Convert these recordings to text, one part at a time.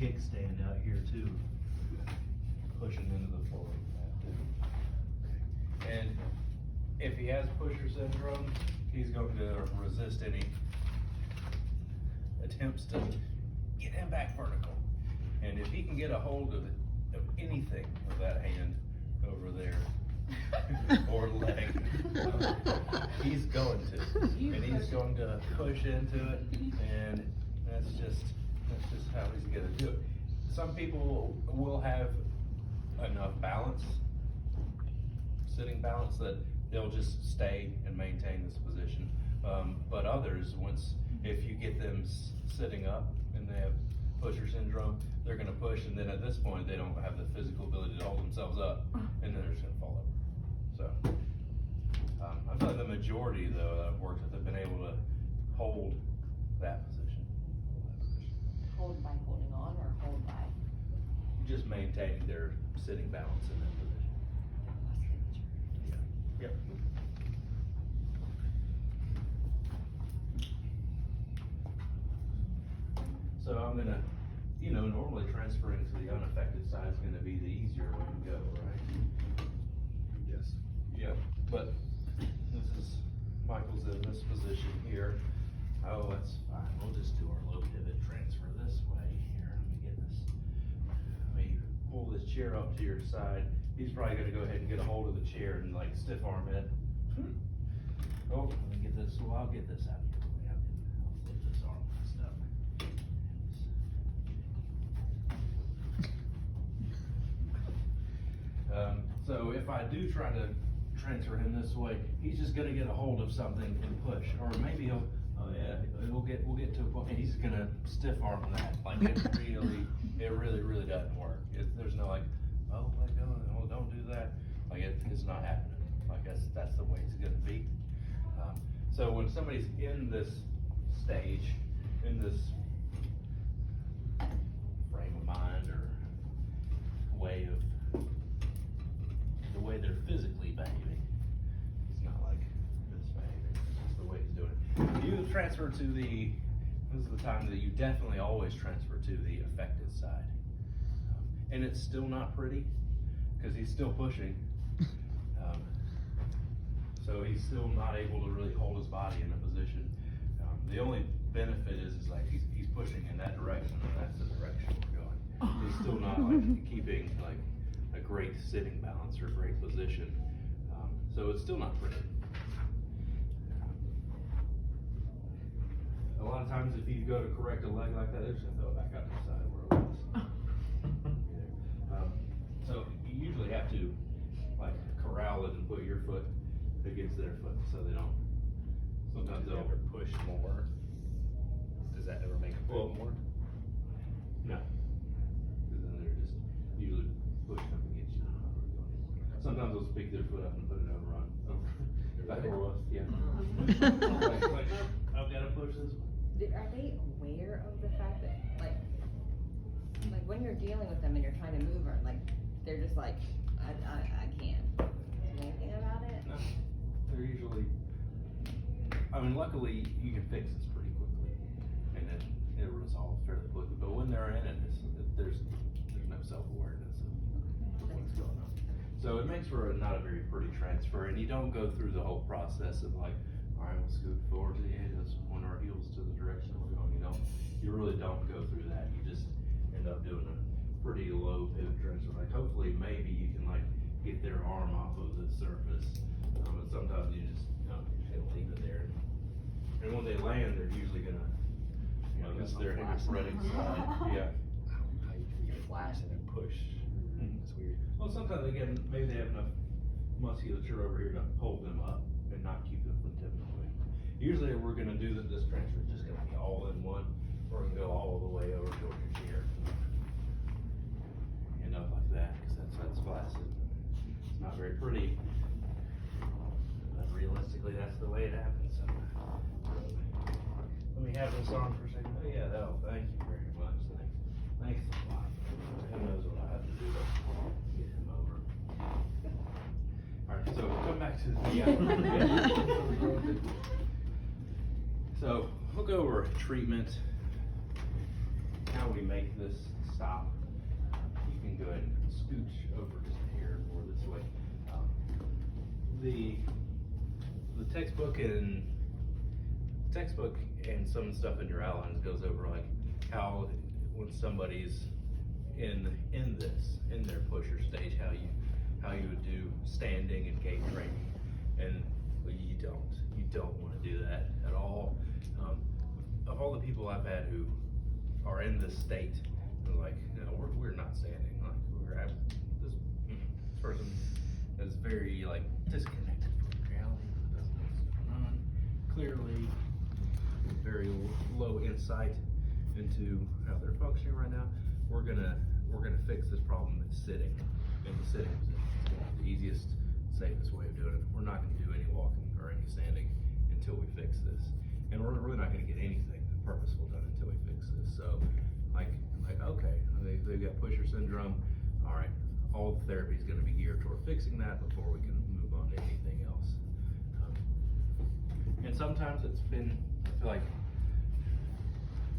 kickstand out here too, pushing into the floor. And if he has pusher syndrome, he's going to resist any attempts to get him back vertical. And if he can get a hold of anything of that hand over there, or leg, he's going to. And he's going to push into it, and that's just how he's gonna do it. Some people will have enough balance, sitting balance, that they'll just stay and maintain this position. But others, if you get them sitting up and they have pusher syndrome, they're gonna push, and then at this point, they don't have the physical ability to hold themselves up, and then they're just gonna fall over. So, I feel like the majority, though, that I've worked with have been able to hold that position. Hold by holding on, or hold by? Just maintaining their sitting balance in that position. Yeah. Yep. So I'm gonna, normally transferring to the unaffected side is gonna be the easier way to go, right? Yes. Yep, but Michael's in this position here. Oh, that's fine, we'll just do our low pivot transfer this way here. Let me pull this chair up to your side. He's probably gonna go ahead and get a hold of the chair and like stiff arm it. Oh, let me get this, well, I'll get this out of your way. I'll flip this arm messed up. So if I do try to transfer him this way, he's just gonna get a hold of something and push, or maybe he'll, we'll get to a point, and he's gonna stiff arm that, like it really doesn't work. There's no like, oh, let go, oh, don't do that, like it's not happening. Like that's the way it's gonna be. So when somebody's in this stage, in this frame of mind or the way they're physically behaving, it's not like this behaving, it's just the way he's doing it. You transfer to this is the time that you definitely always transfer to the affected side. And it's still not pretty, because he's still pushing. So he's still not able to really hold his body in a position. The only benefit is like he's pushing in that direction, and that's the direction we're going. He's still not like keeping like a great sitting balance or great position. So it's still not pretty. A lot of times if you go to correct a leg like that, they're just gonna throw it back out to the side where it was. So you usually have to like corral it and put your foot against their foot so they don't, sometimes they'll ever push more. Does that ever make them pull more? No. Because then they're just usually pushing up against you. Sometimes they'll pick their foot up and put it over back where it was, yeah. Like, I've gotta push this one. Are they aware of the fact that, like when you're dealing with them and you're trying to move, or like, they're just like, I can't do anything about it? No, they're usually, luckily you can fix this pretty quickly and it resolves fairly quickly, but when they're in it, there's no self-awareness of what's going on. So it makes for not a very pretty transfer, and you don't go through the whole process of like, all right, we'll scoot forward to the edge, let's point our heels to the direction we're going. You really don't go through that. You just end up doing a pretty low pivot transfer. Like hopefully maybe you can like get their arm off of the surface, and sometimes you just leave it there. And when they land, they're usually gonna, this is their spreading side. Yeah. How you can get flash and then push. It's weird. Well, sometimes again, maybe they have enough musculature over here to hold them up and not keep them from tipping away. Usually we're gonna do this transfer, it's just gonna be all in one. We're gonna go all the way over towards your chair. End up like that, because that's flaccid. It's not very pretty. But realistically, that's the way it happens. So, let me have this on for a second. Oh yeah, thank you very much. Thanks a lot. Who knows what I have to do to get him over. Alright, so come back to the So we'll go over treatment, how we make this stop, you can go ahead and scooch over just here or this way. The textbook and some stuff in your outlines goes over like how when somebody's in their pusher stage, how you would do standing and gait training, and you don't want to do that at all. Of all the people I've had who are in this state, they're like, no, we're not standing. Like this person is very like disconnected from reality, doesn't know what's going on. Clearly, very low insight into how they're functioning right now. We're gonna fix this problem in the sitting position. It's gonna be the easiest, safest way of doing it. We're not gonna do any walking or any standing until we fix this, and we're really not gonna get anything purposeful done until we fix this. So, like okay, they've got pusher syndrome. All right, all the therapy is gonna be geared toward fixing that before we can move on to anything else. And sometimes it's been, I feel like,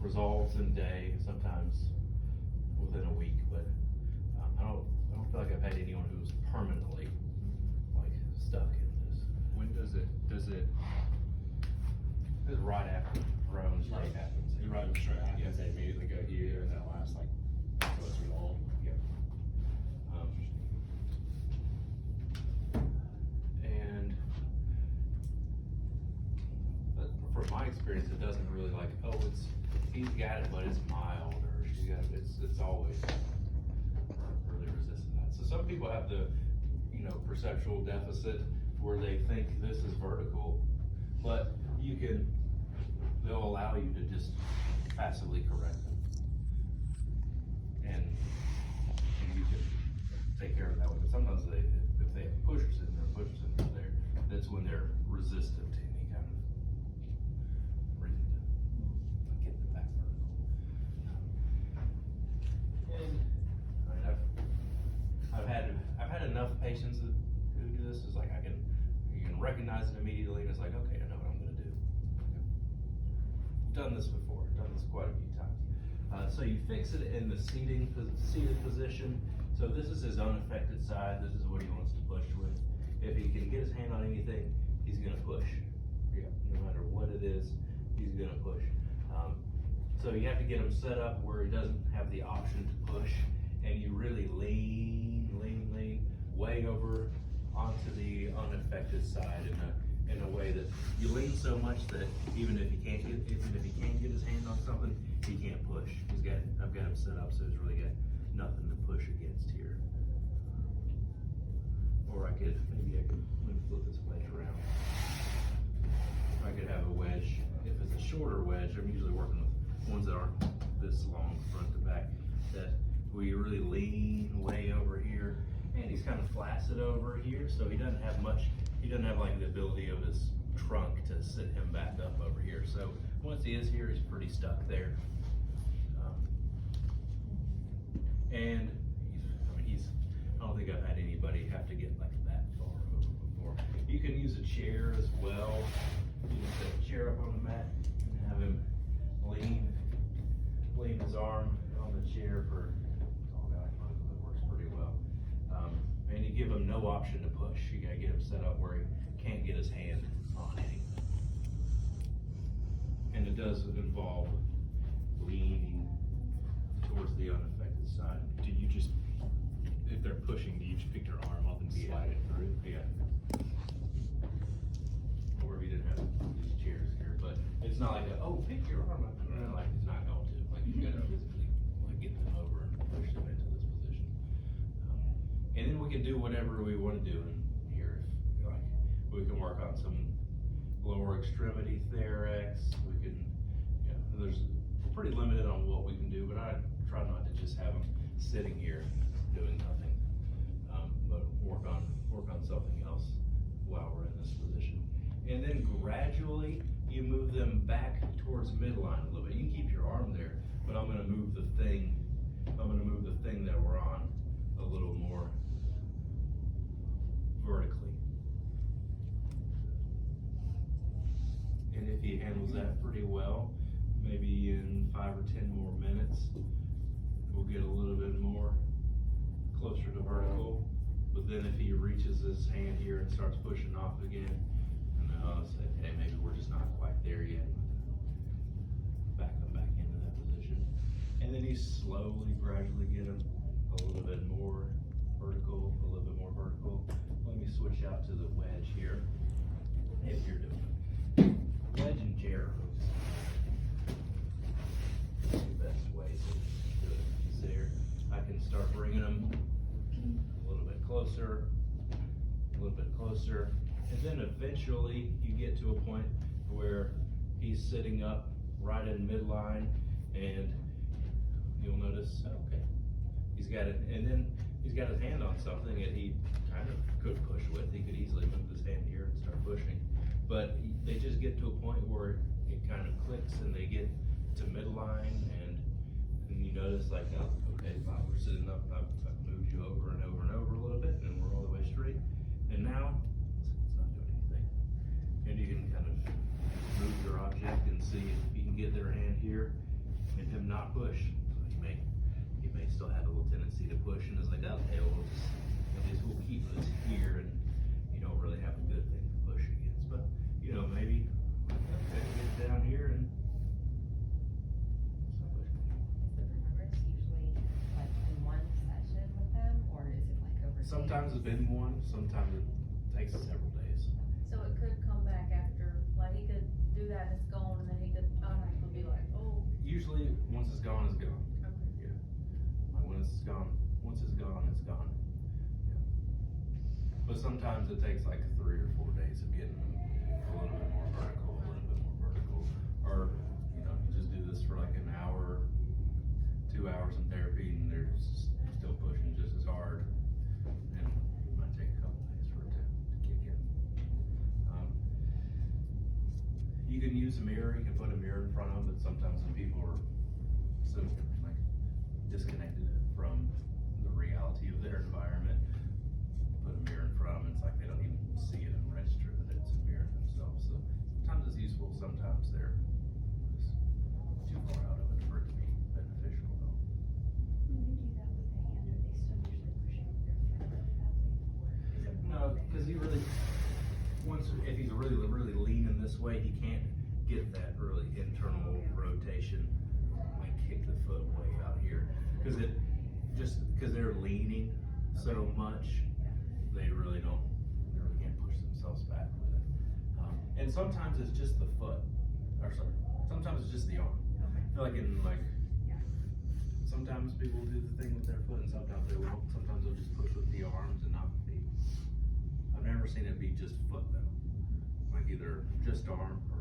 resolves in a day, sometimes within a week, but I don't feel like I've had anyone who's permanently like stuck in this. When does it It's right after Rome State happens. you right straight happens, Yeah. they immediately go here and that lasts like until it's resolved? Yep. And but from my experience, it doesn't really like, oh, he's got it, but it's mild, or she's got it. It's always really resistant to that. So some people have the, perceptual deficit where they think this is vertical, but they'll allow you to just passively correct them. And you can take care of it that way. But sometimes if they have pushers in there, that's when they're resistant to any kind of reason to get them back vertical. And I've had enough patients who do this. It's like you can recognize it immediately, and it's like, okay, I know what I'm gonna do. I've done this before, done this quite a few times. So you fix it in the seated position. So this is his unaffected side. This is what he wants to push with. If he can get his hand on anything, he's gonna push. Yeah. No matter what it is, he's gonna push. So you have to get him set up where he doesn't have the option to push, and you really lean way over onto the unaffected side in a way that you lean so much that even if he can't get his hand on something, he can't push. I've got him set up so he's really got nothing to push against here. Or let me flip this wedge around. I could have a wedge. If it's a shorter wedge, I'm usually working with ones that aren't this long front to back, that we really lean way over here, and he's kind of flaccid over here, so he doesn't have like the ability of his trunk to sit him back up over here. So once he is here, he's pretty stuck there. And I don't think I've had anybody have to get like that far over before. You can use a chair as well. You can set a chair up on the mat and have him lean his arm on the chair for all that. It works pretty well. And you give him no option to push. You gotta get him set up where he can't get his hand on anything. And it does involve leaning towards the unaffected side. Do you just, if they're pushing, do you just pick your arm up and slide it through? Yeah. Or if you didn't have these chairs here, but it's not like pick your arm up. Like he's not going to. Like you gotta physically get them over and push them into this position. And then we can do whatever we want to do in here. Like we can work on some lower extremity thorax. We can, we're pretty limited on what we can do, but I try not to just have them sitting here doing nothing, but work on something else while we're in this position. And then gradually you move them back towards midline a little bit. You can keep your arm there, but I'm gonna move the thing that we're on a little more vertically. And if he handles that pretty well, maybe in 5 or 10 more minutes, we'll get a But then if he reaches his hand here and starts pushing off again, and I'll say, hey, maybe we're just not quite there yet. Back him back into that position. And then you slowly, gradually get him a little bit more vertical, a little bit more vertical. Let me switch out to the wedge here. If you're doing it. Wedge and gyros. The best way to do it is there. I can start bringing them a little bit closer, and then eventually you get to a point where he's sitting up right in midline, and you'll notice, okay, he's got it, and then he's got his hand on something that he kind of could push with. He could easily move his hand here and start pushing, but they just get to a point where it kind of clicks and they get to midline, and you notice like, oh, okay, Bob, we're sitting up, I've moved you over and over and over a little bit, and we're all the way straight, and now it's not doing anything. And you can kind of move your object and see if you can get their hand here and him not push. So he may still have a little tendency to push, and it's like, okay, well, at least we'll keep this here, and you don't really have a good thing to push against. But you know, maybe okay, get down here and stop pushing. Is the progress usually like in one session with them, or is it like over days? Sometimes it's been one, sometimes it takes several days. So it could come back after, like he could do that and it's gone, and then he could automatically be like, oh. Usually, once it's gone, it's gone. Okay. Yeah. Like when it's gone, once it's gone, it's gone. Yeah. But sometimes it takes like 3 or 4 days of getting them a little bit more vertical, or you know, you just do this for like an hour, 2 hours in therapy, and they're still pushing just as hard. And it might take a couple days for it to kick in. You can use a mirror, you can put a mirror in front of them, but sometimes when people are so like disconnected from the reality of their environment, put a mirror in front of them, it's like they don't even see it and register that it's a mirror themselves. So sometimes it's useful, sometimes they're just too far out of it for it to be beneficial though. When you do that with the hand, are they still usually pushing with their foot really badly? No, because he really, if he's really leaning this way, he can't get that really internal rotation, like kick the foot way out here. Because they're leaning so much, they really can't push themselves back with it. And sometimes it's just the foot, sometimes it's just the arm. I feel like sometimes people will do the thing with their foot and sometimes they won't. Sometimes they'll just push with the arms and not the feet. I've never seen it be just foot though. Like either just arm or